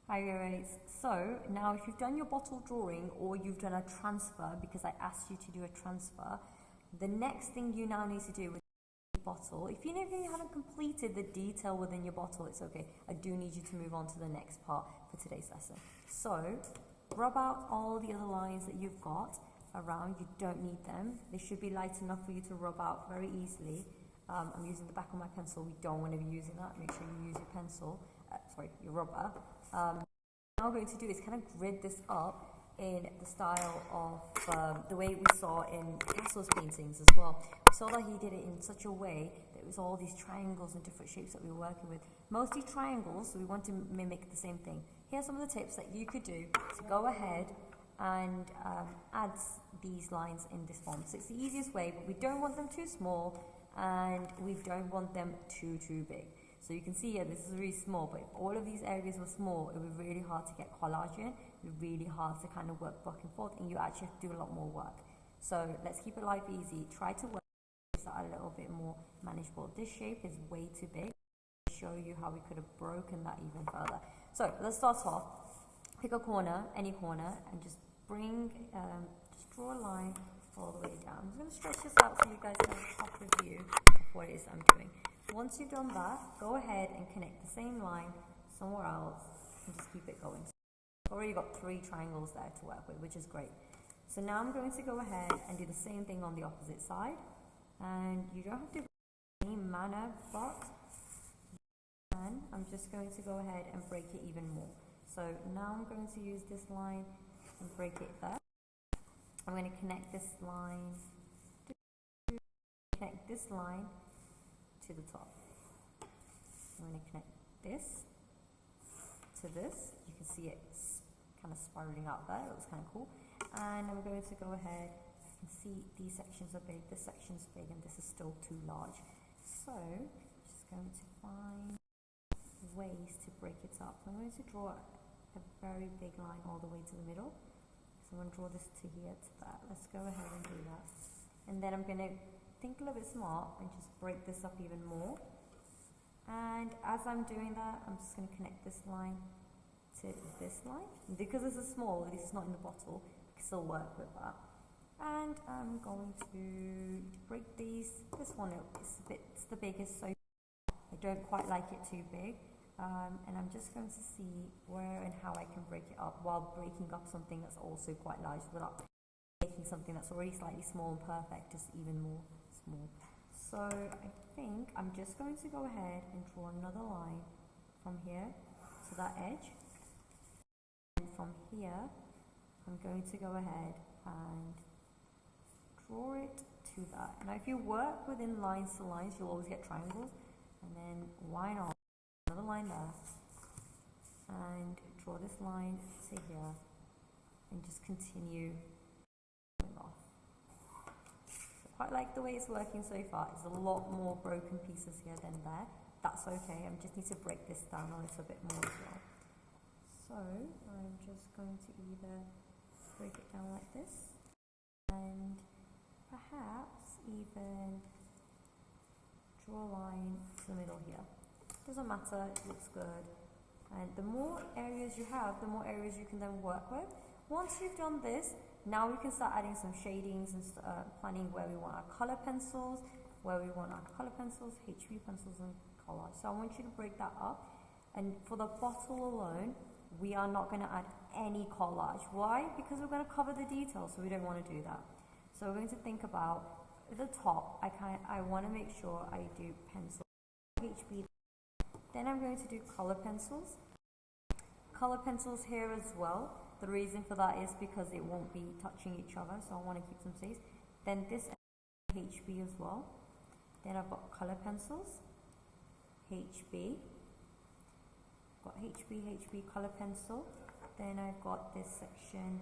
Hi guys, so now if you've done your bottle drawing or you've done a transfer, because I asked you to do a transfer, the next thing you now need to do with the bottle, if you haven't completed the detail within your bottle, it's okay. I do need you to move on to the next part for today's lesson. So rub out all the other lines that you've got around. You don't need them. They should be light enough for you to rub out very easily. I'm using the back of my pencil. We don't want to be using that. Make sure you use your pencil, your rubber. What I'm going to do is kind of grid this up in the style of the way we saw in Picasso's paintings as well. We saw that he did it in such a way that it was all these triangles and different shapes that we were working with. Mostly triangles, so we want to mimic the same thing. Here are some of the tips that you could do to go ahead and add these lines in this form. So it's the easiest way, but we don't want them too small and we don't want them too big. So you can see here, this is really small, but if all of these areas were small, it would be really hard to get collage in. It would be really hard to kind of work back and forth, and you actually have to do a lot more work. So let's keep it life easy. Try to work this out a little bit more manageable. This shape is way too big. I'll show you how we could have broken that even further. So let's start off. Pick a corner, any corner, and just just draw a line all the way down. I'm just going to stretch this out so you guys have a proper view of what it is I'm doing. Once you've done that, go ahead and connect the same line somewhere else and just keep it going. So I've already got 3 triangles there to work with, which is great. So now I'm going to go ahead and do the same thing on the opposite side. And you don't have to do the same manner, but I'm just going to go ahead and break it even more. So now I'm going to use this line and break it there. I'm going to connect this line to the top. I'm going to connect this to this. You can see it kind of spiraling out there. It looks kind of cool. And I'm going to go ahead and see these sections are big, this section's big, and this is still too large. So just going to find ways to break it up. So I'm going to draw a very big line all the way to the middle. So I'm going to draw this to here to that. Let's go ahead and do that. And then I'm going to think a little bit smart and just break this up even more. And as I'm doing that, I'm just going to connect this line to this line. Because this is small, this is not in the bottle, I can still work with that. And I'm going to break these. This one it's the biggest, so I don't quite like it too big. And I'm just going to see where and how I can break it up while breaking up something that's also quite large without making something that's already slightly small and perfect just even more small. So I think I'm just going to go ahead and draw another line from here to that edge. And from here, I'm going to go ahead and draw it to that. Now if you work within lines to lines, you'll always get triangles. And then why not? Another line there, and draw this line to here, and just continue going off. So quite like the way it's working so far. It's a lot more broken pieces here than there. That's okay. I just need to break this down a little bit more as well. So I'm just going to either break it down like this, and perhaps even draw a line to the middle here. Doesn't matter, it looks good. And the more areas you have, the more areas you can then work with. Once you've done this, now we can start adding some shadings and planning where we want our color pencils, HB pencils and collage. So I want you to break that up. And for the bottle alone, we are not going to add any collage. Why? Because we're going to cover the details, so we don't want to do that. So we're going to think about at the top, I want to make sure I do pencil, HB. Then I'm going to do color pencils. Color pencils here as well. The reason for that is because it won't be touching each other, so I want to keep some space. Then this HB as well. Then I've got color pencils, HB. Got HB, color pencil. Then I've got this section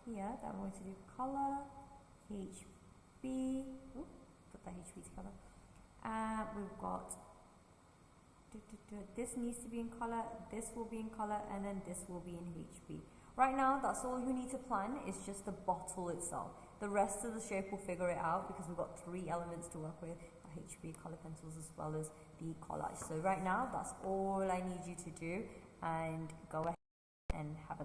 here that I'm going to do color, HB. Ooh, put that HB together. We've got this needs to be in color, this will be in color, and then this will be in HB. Right now, that's all you need to plan, is just the bottle itself. The rest of the shape will figure it out because we've got 3 elements to work with, HB, color pencils, as well as the collage. So right now, that's all I need you to do. and go ahead and have a